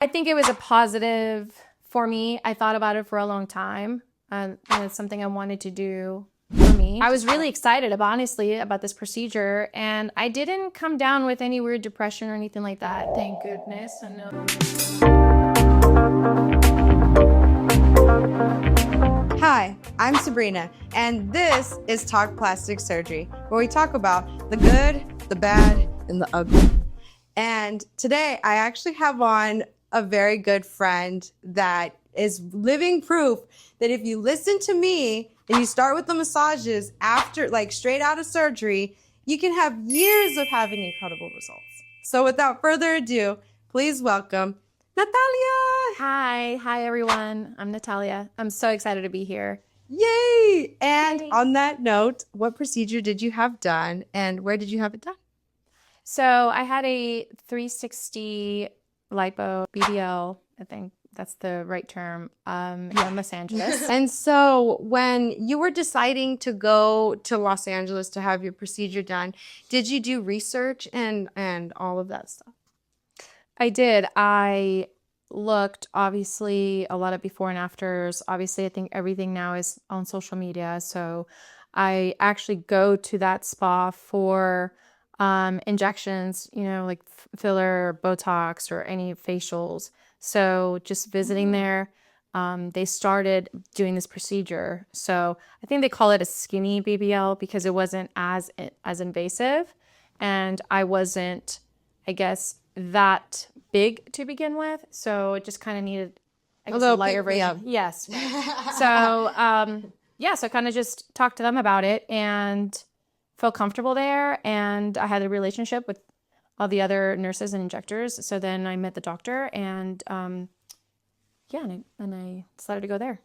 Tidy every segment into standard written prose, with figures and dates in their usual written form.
I think it was a positive for me. I thought about it for a long time, and it's something I wanted to do for me. I was really excited honestly about this procedure, and I didn't come down with any weird depression or anything like that. Thank goodness. I know. Hi, I'm Sabrina, and this is Talk Plastic Surgery, where we talk about the good, the bad, and the ugly. And today I actually have on a very good friend that is living proof that if you listen to me and you start with the massages after, like straight out of surgery, you can have years of having incredible results. So without further ado, please welcome Natalia. Hi everyone. I'm Natalia. I'm so excited to be here. Yay! And Yay. On that note, what procedure did you have done and where did you have it done? So I had a 360 Lipo BBL. I think that's the right term. In Los Angeles. And so when you were deciding to go to Los Angeles to have your procedure done, did you do research and all of that stuff? I did. I looked, obviously, a lot of before and afters. Obviously, I think everything now is on social media. So I actually go to that spa for injections, like filler, Botox, or any facials. So just visiting there, they started doing this procedure. So I think they call it a skinny BBL because it wasn't as invasive, and I wasn't, I guess, that big to begin with. So it just kind of needed, I guess, a lighter version. Yes. So so I kind of just talked to them about it and felt comfortable there. And I had a relationship with all the other nurses and injectors. So then I met the doctor, and and I decided to go there.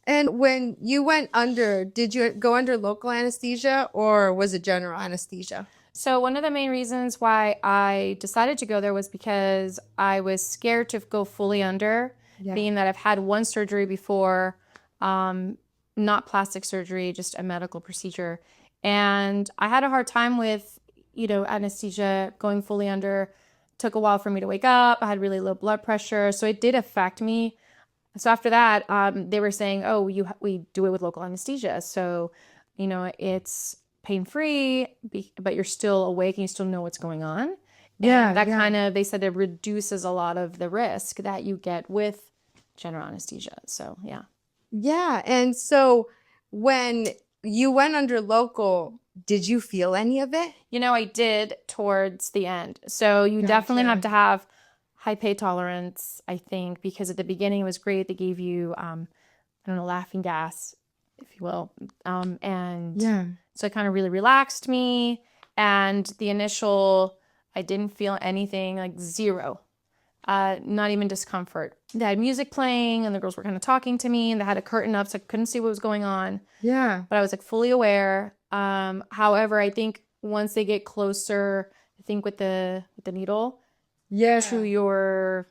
And when you went under, did you go under local anesthesia or was it general anesthesia? So one of the main reasons why I decided to go there was because I was scared to go fully under, being that I've had one surgery before, not plastic surgery, just a medical procedure. And I had a hard time with, anesthesia going fully under. It took a while for me to wake up. I had really low blood pressure. So it did affect me. So after that, they were saying, oh, we do it with local anesthesia. So, it's pain-free, but you're still awake and you still know what's going on. They said it reduces a lot of the risk that you get with general anesthesia. So, yeah. Yeah. And so when you went under local, did you feel any of it? I did towards the end. So you definitely have to have high pain tolerance, I think, because at the beginning it was great. They gave you, laughing gas, if you will. So it kind of really relaxed me. And the initial, I didn't feel anything, like zero, not even discomfort. They had music playing and the girls were kind of talking to me, and they had a curtain up so I couldn't see what was going on. Yeah. But I was like fully aware. However, I think once they get closer, I think with the needle to your,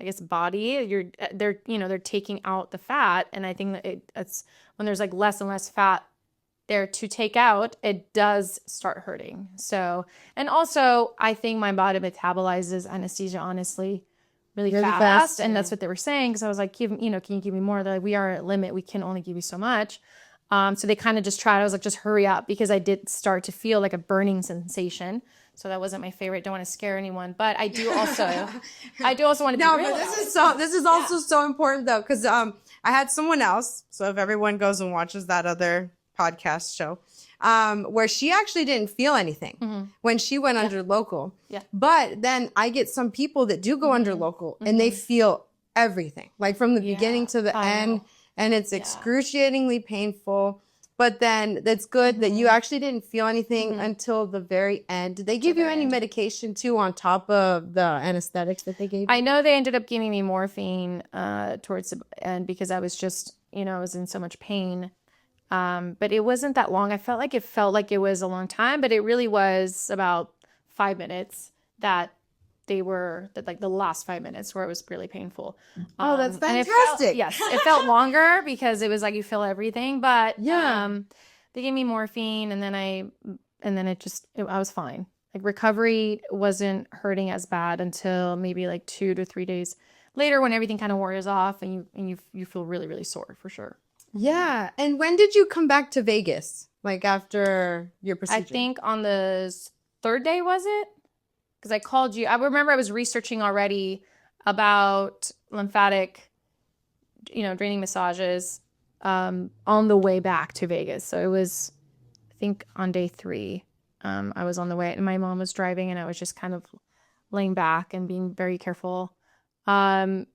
I guess, body, they're taking out the fat. And I think that it's when there's like less and less fat there to take out, it does start hurting. So, and also I think my body metabolizes anesthesia, honestly, really fast. And that's what they were saying. Cause I was like, can you give me more? They're like, we are at limit. We can only give you so much. So they kind of just tried. I was like, just hurry up, because I did start to feel like a burning sensation. So that wasn't my favorite. Don't want to scare anyone, but I do also want to be real. But this is also so important though, because I had someone else. So if everyone goes and watches that other podcast show, where she actually didn't feel anything when she went under local. Yeah. But then I get some people that do go under local and they feel everything, like from the beginning to the end, and it's excruciatingly painful. But then that's good that you actually didn't feel anything until the very end. Did they give you any medication too on top of the anesthetics that they gave you? I know they ended up giving me morphine towards the end because I was just, I was in so much pain. But it wasn't that long. I felt like it was a long time, but it really was about 5 minutes that like the last 5 minutes where it was really painful. Oh, that's fantastic. It felt longer because it was like you feel everything, but they gave me morphine, and then I was fine. Like recovery wasn't hurting as bad until maybe like 2 to 3 days later when everything kind of wears off and you feel really, really sore for sure. Yeah. And when did you come back to Vegas? Like after your procedure? I think on the third day, was it? Because I called you. I remember I was researching already about lymphatic, draining massages on the way back to Vegas. So it was, I think, on day 3. I was on the way, and my mom was driving, and I was just kind of laying back and being very careful. And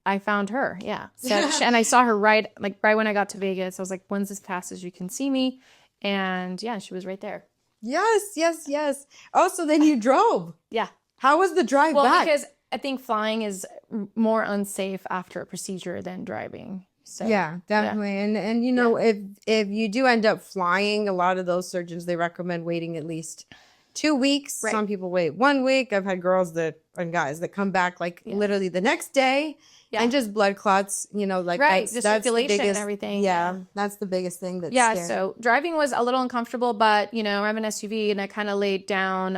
I found her. Yeah. So, and I saw her right when I got to Vegas. I was like, when's as fast as you can see me? And yeah, she was right there. Yes. Oh, so then you drove. Yeah. How was the drive back? Well, because I think flying is more unsafe after a procedure than driving. So, yeah, definitely. Yeah. And you know, if you do end up flying, a lot of those surgeons, they recommend waiting at least 2 weeks. Right. Some people wait 1 week. I've had girls and guys that come back literally the next day and just blood clots, right. That's circulation and everything. Yeah, that's the biggest thing that's scary. Scary. So driving was a little uncomfortable, but I have an SUV and I kind of laid down,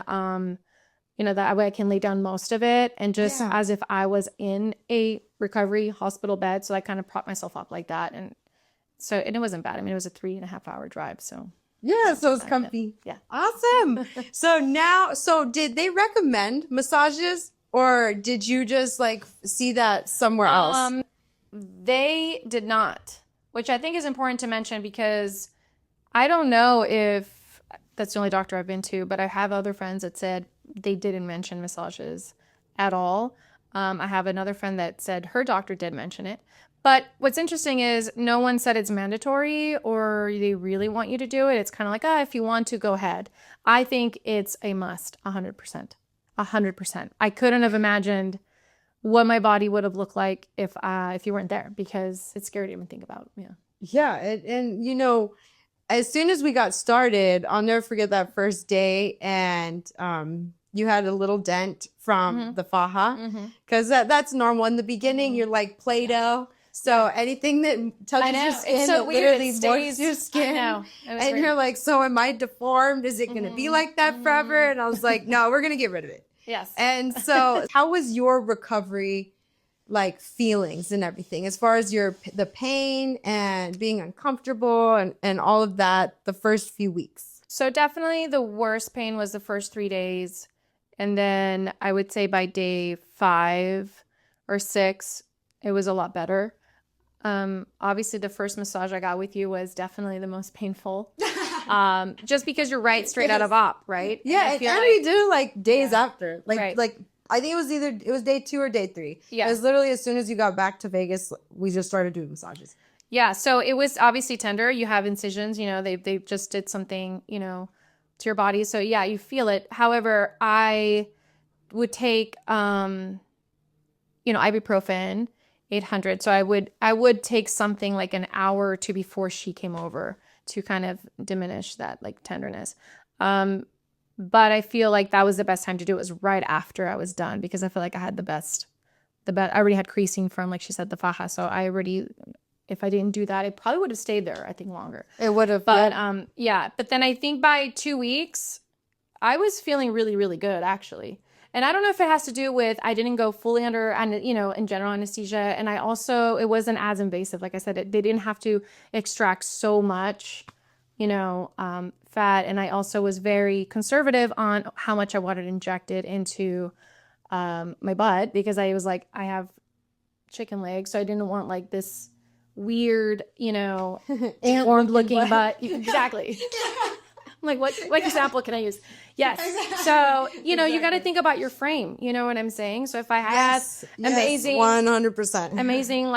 that way I can lay down most of it and just as if I was in a recovery hospital bed. So I kind of propped myself up like that. And it wasn't bad. I mean, it was a 3.5-hour drive. So yeah, so it's comfy. Yeah. Awesome. So did they recommend massages or did you just see that somewhere else? They did not, which I think is important to mention because I don't know if that's the only doctor I've been to, but I have other friends that said they didn't mention massages at all. I have another friend that said her doctor did mention it. But what's interesting is no one said it's mandatory or they really want you to do it. It's kind of like, if you want to, go ahead. I think it's a must, 100%. 100%. I couldn't have imagined what my body would have looked like if you weren't there because it's scary to even think about. Yeah. Yeah. And as soon as we got started, I'll never forget that first day. And you had a little dent from the faja because that's normal. In the beginning, you're like Play-Doh. So anything that touches your skin, it's so it weird. literally It stays, moistens your skin. I know. And weird. you're like, so am I deformed? Is it going to be like that forever? And I was like, no, we're going to get rid of it. Yes. And so how was your recovery, feelings and everything, as far as the pain and being uncomfortable and all of that the first few weeks? So definitely the worst pain was the first 3 days. And then I would say by day 5 or 6, it was a lot better. Obviously the first massage I got with you was definitely the most painful. Just because you're straight out of op, right? Yeah, and we do days after. Right. I think it was day 2 or day 3. Yeah. It was literally as soon as you got back to Vegas, we just started doing massages. Yeah, so it was obviously tender. You have incisions, they just did something, to your body. So yeah, you feel it. However, I would take ibuprofen 800. So I would take something like an hour or 2 before she came over to kind of diminish that tenderness. But I feel like that was the best time to do it was right after I was done because I feel like I had the best. I already had creasing from, like she said, the faja. So if I didn't do that, I probably would have stayed there, I think, longer. It would have. But yeah. But then I think by 2 weeks, I was feeling really, really good, actually. And I don't know if it has to do with I didn't go fully under, in general anesthesia. And it wasn't as invasive. Like I said, they didn't have to extract so much, fat. And I also was very conservative on how much I wanted injected into my butt because I was like, I have chicken legs. So I didn't want this weird, deformed looking butt. Exactly. I'm like, what example can I use? Yes. So, you got to think about your frame. You know what I'm saying? So if I had amazing, 100%, amazing,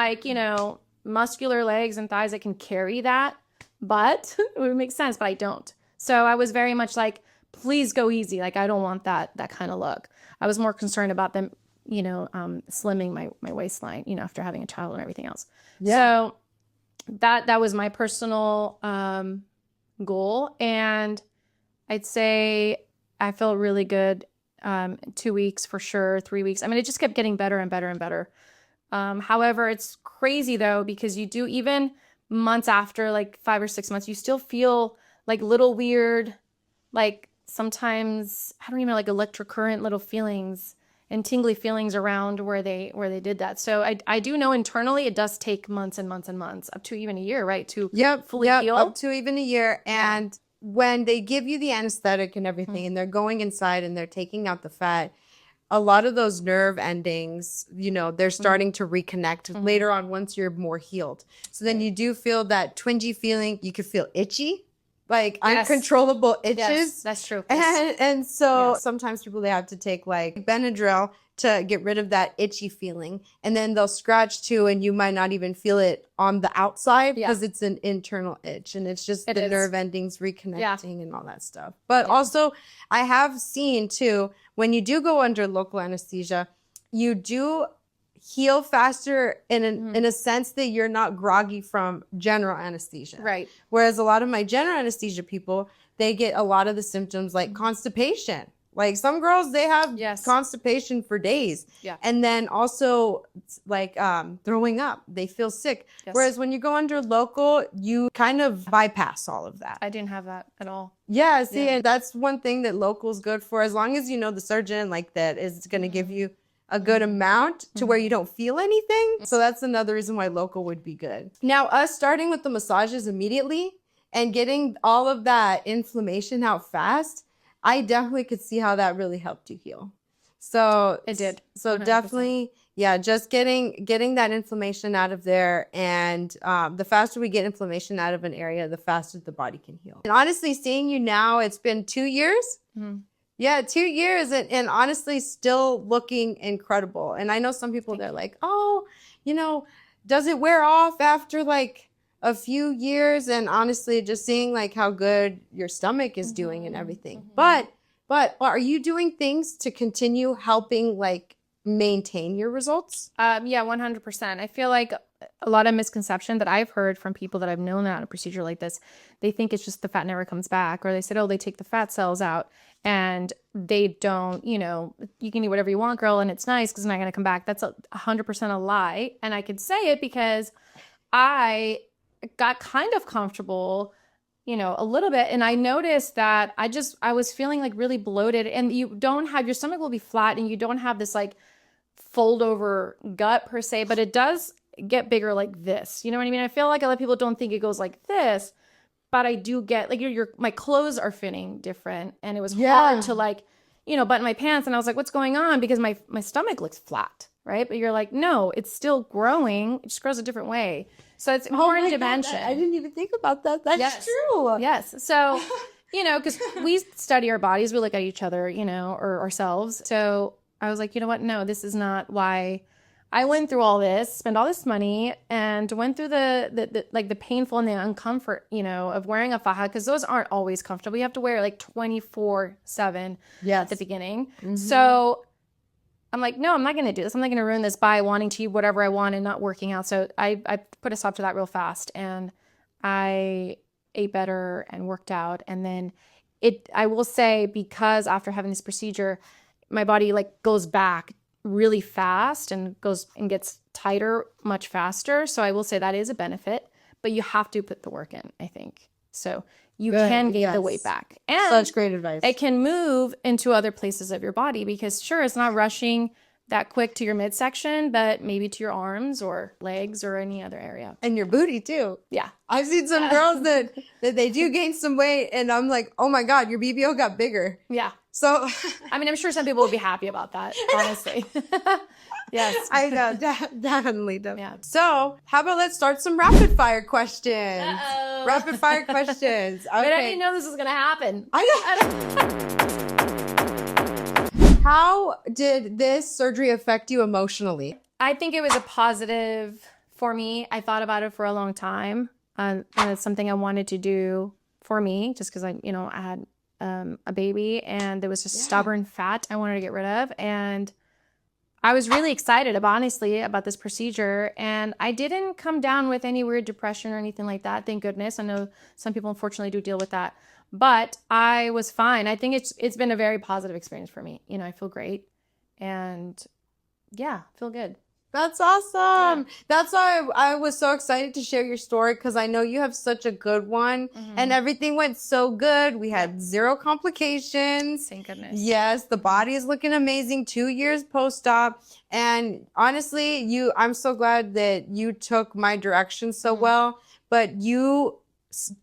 muscular legs and thighs that can carry that, but it would make sense, but I don't. So I was very much like, please go easy. I don't want that kind of look. I was more concerned about them, slimming my waistline, after having a child and everything else. Yeah. So that was my personal, goal. And I'd say I felt really good 2 weeks for sure, 3 weeks. I mean, it just kept getting better and better and better. However, it's crazy though, because you do even months after 5 or 6 months, you still feel little weird, sometimes, I don't even know, electric current little feelings. and tingly feelings around where they did that. So I do know internally it does take months and months and months, up to even a year, right, to fully heal. Up to even a year. And when they give you the anesthetic and everything, and they're going inside and they're taking out the fat, a lot of those nerve endings, you know, they're starting to reconnect later on once you're more healed. So then you do feel that twingy feeling. You can feel itchy, like uncontrollable itches. Yes, that's true. And so sometimes people, they have to take like Benadryl to get rid of that itchy feeling. And then they'll scratch too, and you might not even feel it on the outside because it's an internal itch, and it's just the nerve endings reconnecting and all that stuff. But also I have seen too, when you do go under local anesthesia, you do heal faster in a sense that you're not groggy from general anesthesia. Right. Whereas a lot of my general anesthesia people, they get a lot of the symptoms like constipation. Like some girls, they have constipation for days. Yeah. And then also like throwing up. They feel sick. Yes. Whereas when you go under local, you kind of bypass all of that. I didn't have that at all. Yeah, see, and that's one thing that local is good for. As long as you know the surgeon like that is going to give you a good amount to where you don't feel anything. So that's another reason why local would be good. Now, us starting with the massages immediately and getting all of that inflammation out fast, I definitely could see how that really helped you heal. So it did. So 100%. Definitely, just getting that inflammation out of there. And the faster we get inflammation out of an area, the faster the body can heal. And honestly, seeing you now, it's been 2 years. Yeah, 2 years, and honestly still looking incredible. And I know some people, they're like, oh, you know, does it wear off after like a few years? And honestly, just seeing like how good your stomach is doing and everything. But are you doing things to continue helping like maintain your results? Yeah, 100%. I feel like a lot of misconception that I've heard from people that I've known that on a procedure like this, they think it's just the fat never comes back, or they said, oh, they take the fat cells out and they don't, you know, you can eat whatever you want, girl, and it's nice because it's not going to come back. That's 100% a lie. And I can say it because I got kind of comfortable, you know, a little bit. And I noticed that I was feeling like really bloated, and you don't have, your stomach will be flat and you don't have this like fold over gut per se, but it does get bigger like this. You know what I mean? I feel like a lot of people don't think it goes like this, but I do get like my clothes are fitting different, and it was hard to like, you know, button my pants, and I was like, what's going on? Because my stomach looks flat, right? But you're like, no, it's still growing. It just grows a different way. So it's important to mention. I didn't even think about that. That's true. Yes. So, you know, because we study our bodies, we look at each other, you know, or ourselves. So I was like, you know what? No, this is not why I went through all this, spent all this money, and went through the like the painful and the uncomfort, you know, of wearing a faja, because those aren't always comfortable. You have to wear it like 24/7 at the beginning. So I'm like, no, I'm not going to do this. I'm not going to ruin this by wanting to eat whatever I want and not working out. So I put a stop to that real fast, and I ate better and worked out. And then I will say, because after having this procedure, my body like goes back really fast and gets tighter much faster. So I will say that is a benefit, but you have to put the work in, I think. So you can gain the weight back. And such great advice. It can move into other places of your body, because sure, it's not rushing that quick to your midsection, but maybe to your arms or legs or any other area. And your booty too. Yeah. I've seen some girls that they do gain some weight, and I'm like, oh my God, your BBL got bigger. Yeah. So, I mean, I'm sure some people would be happy about that, honestly. Yes. I know, definitely. Yeah. So, how about let's start some rapid fire questions? Uh-oh. Rapid fire questions. Okay. But I didn't know this was going to happen. How did this surgery affect you emotionally? I think it was a positive for me. I thought about it for a long time. And it's something I wanted to do for me, just because I had a baby, and there was just stubborn fat I wanted to get rid of. And I was really excited about this procedure, and I didn't come down with any weird depression or anything like that. Thank goodness. I know some people unfortunately do deal with that, but I was fine. I think it's been a very positive experience for me. You know, I feel great, and yeah, feel good. That's awesome. That's why I was so excited to share your story because I know you have such a good one and everything went so good. We had zero complications. Thank goodness. Yes, the body is looking amazing 2 years post-op. And honestly, I'm so glad that you took my direction so well, but you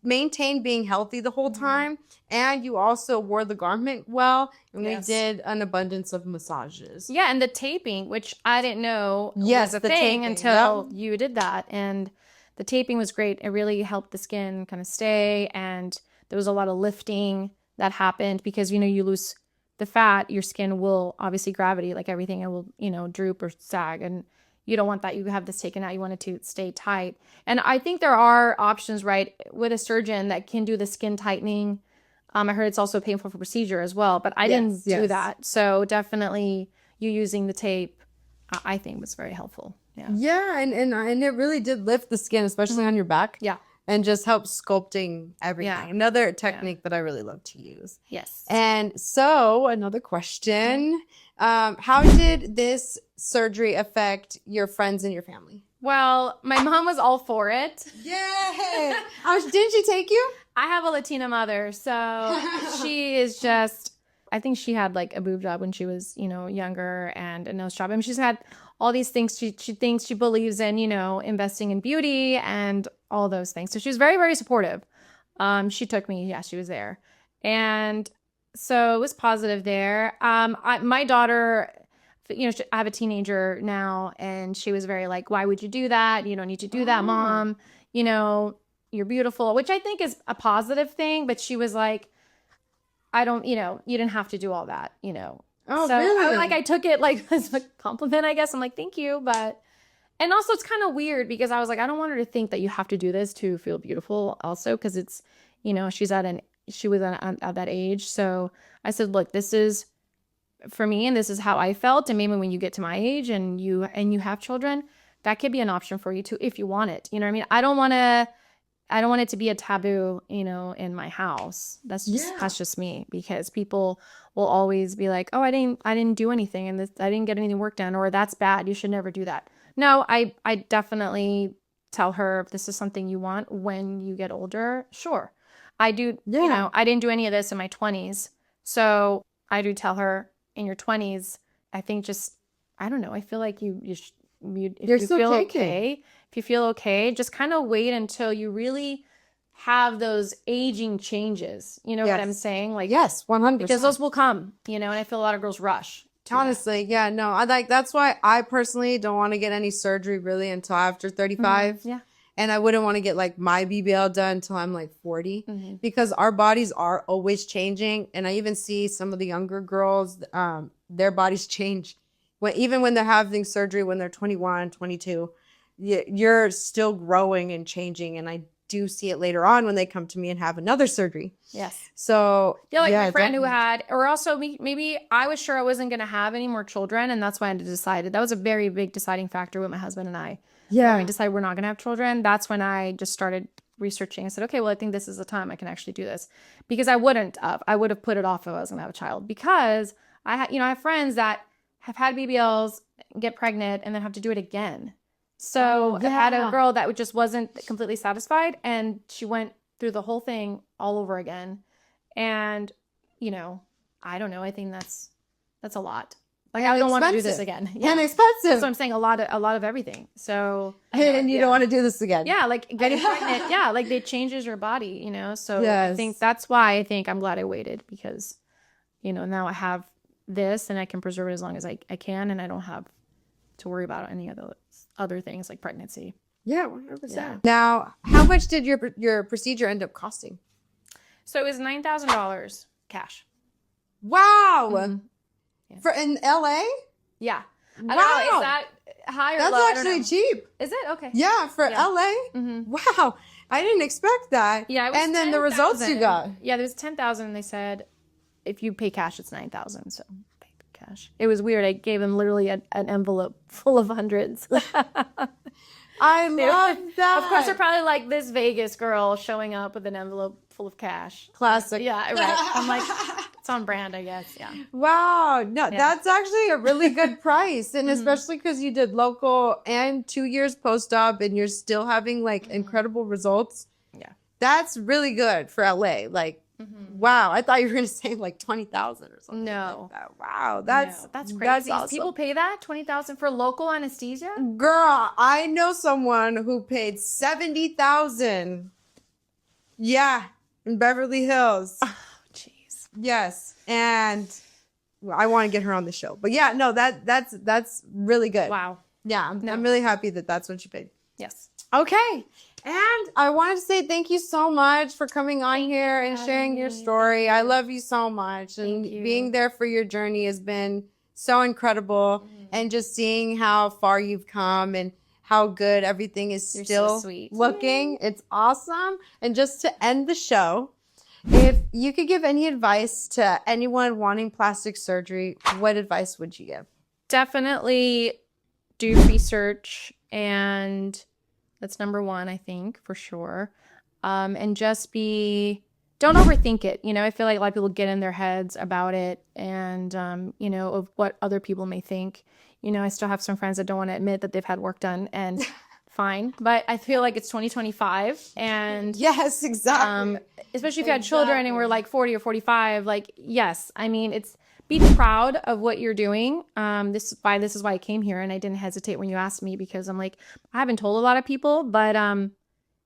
maintained being healthy the whole time. And you also wore the garment well, and we did an abundance of massages. Yeah, and the taping, which I didn't know Yes, was a the thing taping. until you did that. And the taping was great. It really helped the skin kind of stay, and there was a lot of lifting that happened because, you know, you lose the fat, your skin will obviously gravity, like everything, it will, you know, droop or sag, and you don't want that. You have this taken out. You want it to stay tight. And I think there are options, right, with a surgeon that can do the skin tightening. I heard it's also painful for procedure as well, but I didn't do that. So definitely you using the tape, I think was very helpful. Yeah. Yeah, and it really did lift the skin, especially on your back. Yeah. And just help sculpting everything. Yeah. Another technique that I really love to use. Yes. And so another question, how did this surgery affect your friends and your family? Well, my mom was all for it. Yay! Didn't she take you? I have a Latina mother, so she is just, I think she had like a boob job when she was, you know, younger, and a nose job. I mean, she's had all these things. She thinks, she believes in, you know, investing in beauty and all those things. So she was very, very supportive. She took me, yeah, she was there. And so it was positive there. My daughter, you know, I have a teenager now, and she was very like, why would you do that? You don't need to do that, Mom. You know, you're beautiful, which I think is a positive thing. But she was like, I don't, you know, you didn't have to do all that, you know. Oh, so really? I took it like as a compliment, I guess. I'm like, thank you. But, and also it's kind of weird because I was like, I don't want her to think that you have to do this to feel beautiful also. Cause it's, you know, she was at that age. So I said, look, this is for me, and this is how I felt. And maybe when you get to my age and you have children, that could be an option for you too, if you want it. You know what I mean? I don't want it to be a taboo, you know, in my house. That's just me, because people will always be like, oh, I didn't do anything, and I didn't get anything work done, or that's bad. You should never do that. No, I definitely tell her, if this is something you want when you get older, sure. I do, you know, I didn't do any of this in my 20s. So I do tell her, in your 20s, I think just, I don't know, I feel like if you feel okay, just kind of wait until you really have those aging changes. You know what I'm saying? Like, yes, 100%. Because those will come, you know, and I feel a lot of girls rush. Honestly, yeah, no, that's why I personally don't want to get any surgery really until after 35. Yeah. And I wouldn't want to get like my BBL done until I'm like 40, because our bodies are always changing. And I even see some of the younger girls, their bodies change. Even when they're having surgery, when they're 21, 22, you're still growing and changing. And I do see it later on when they come to me and have another surgery. Yes. So yeah, like my friend who had, or also maybe I was sure I wasn't going to have any more children, and that's why I decided. That was a very big deciding factor with my husband and I. Yeah. When we decided we're not going to have children, that's when I just started researching. I said, okay, well, I think this is the time I can actually do this, because I would have put it off if I was going to have a child, because I have friends that have had BBLs, get pregnant, and then have to do it again. So I had a girl that just wasn't completely satisfied, and she went through the whole thing all over again. And, you know, I don't know. I think that's a lot. Like, I don't want to do this again. Yeah. And expensive. So I'm saying a lot of everything. So and you don't want to do this again. Yeah, like getting pregnant. Yeah, like it changes your body, you know. So I think that's why I'm glad I waited, because, you know, now I have this and I can preserve it as long as I can, and I don't have to worry about any of those other things like pregnancy. Yeah, 100%. Yeah. Now, how much did your procedure end up costing? So it was $9,000 cash. Wow. Yeah. For in LA? Yeah. Wow. I don't know, is that high or That's low? actually cheap. Is it? Okay. Yeah, for LA? Wow. I didn't expect that. Yeah. It was and then 10, the results 000. You got. Yeah, there was 10,000, and they said if you pay cash, it's 9,000. So pay cash. It was weird. I gave them literally an envelope full of hundreds. I love that. Of course, they're probably like, this Vegas girl showing up with an envelope full of cash. Classic. Yeah, right. I'm like, It's on brand, I guess. Yeah. Wow. No, that's actually a really good price. And especially because you did local and 2 years post-op and you're still having like incredible results. Yeah. That's really good for LA. Like, wow. I thought you were going to say like 20,000 or something. No. Like that. Wow. That's crazy. That's awesome. People pay that 20,000 for local anesthesia? Girl, I know someone who paid 70,000. Yeah. In Beverly Hills. Jeez. Yes. And I want to get her on the show. But yeah, no, that's really good. Wow. Yeah, I'm really happy that that's what you paid. Yes. Okay. And I wanted to say thank you so much for coming on here and sharing your story. I love you so much. And being there for your journey has been so incredible. And just seeing how far you've come and how good everything is still looking. It's awesome. And just to end the show, if you could give any advice to anyone wanting plastic surgery, what advice would you give? Definitely do research, and that's number one, I think, for sure. And just don't overthink it. You know, I feel like a lot of people get in their heads about it and, you know, of what other people may think. You know, I still have some friends that don't want to admit that they've had work done, and fine. But I feel like it's 2025. And yes, exactly. Especially if you had children and we're like 40 or 45, like, yes, I mean, be proud of what you're doing. This is why I came here, and I didn't hesitate when you asked me, because I'm like, I haven't told a lot of people, but, and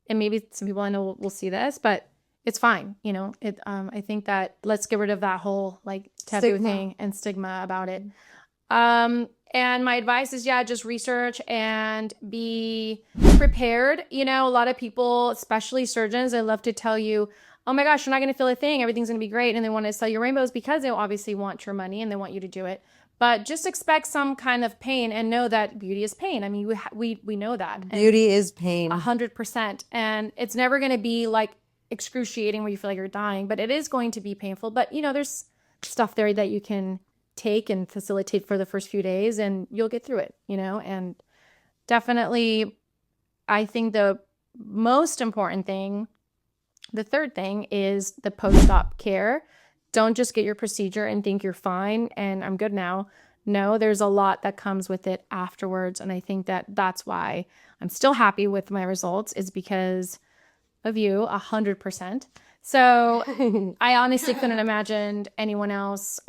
maybe some people I know will see this, but it's fine. You know, I think that let's get rid of that whole like taboo thing and stigma about it. And my advice is, just research and be prepared. You know, a lot of people, especially surgeons, they love to tell you, oh my gosh, you're not going to feel a thing. Everything's going to be great. And they want to sell you rainbows because they obviously want your money and they want you to do it. But just expect some kind of pain and know that beauty is pain. I mean, we know that. Beauty is pain. 100%. And it's never going to be like excruciating where you feel like you're dying, but it is going to be painful. But, you know, there's stuff there that you can take and facilitate for the first few days and you'll get through it, you know. And definitely, I think the most important thing, the third thing, is the post-op care. Don't just get your procedure and think you're fine and I'm good now. No, there's a lot that comes with it afterwards. And I think that that's why I'm still happy with my results, is because of you, 100%. So I honestly couldn't imagine anyone else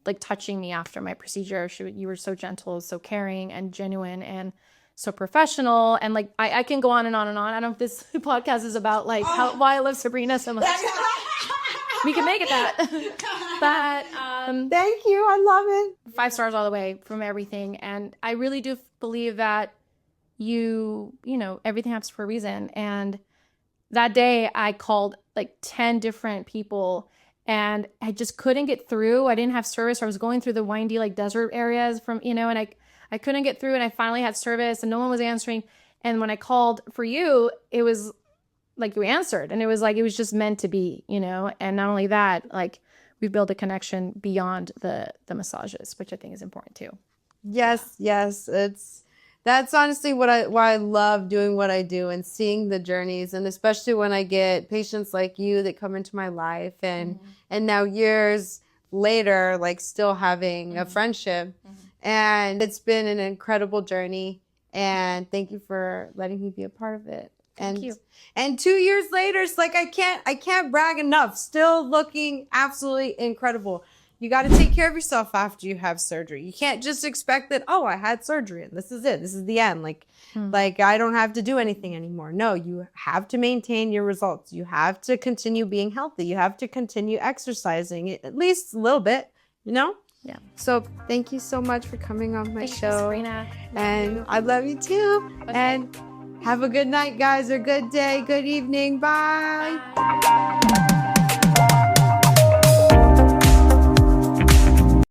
like touching me after my procedure. You were so gentle, so caring and genuine and so professional. And like, I can go on and on and on. I don't know if this podcast is about like why I love Sabrina so much. We can make it that. But thank you. I love it. 5 stars all the way from everything. And I really do believe that you know, everything happens for a reason. And that day I called like 10 different people and I just couldn't get through. I didn't have service. I was going through the windy like desert areas from, you know, and I couldn't get through, and I finally had service and no one was answering. And when I called for you, it was like you answered, and it was like, it was just meant to be, you know. And not only that, like we've built a connection beyond the massages, which I think is important too. Yes. That's honestly why I love doing what I do and seeing the journeys, and especially when I get patients like you that come into my life and now years later, like still having a friendship. And it's been an incredible journey, and thank you for letting me be a part of it. Thank you. And 2 years later, it's like I can't brag enough. Still looking absolutely incredible. You got to take care of yourself after you have surgery. You can't just expect that, oh, I had surgery and this is it. This is the end. Like I don't have to do anything anymore. No, you have to maintain your results. You have to continue being healthy. You have to continue exercising at least a little bit, you know? Yeah. So thank you so much for coming on my show. Sabrina. And I love you too. Okay. And have a good night, guys, or good day, good evening. Bye. Bye.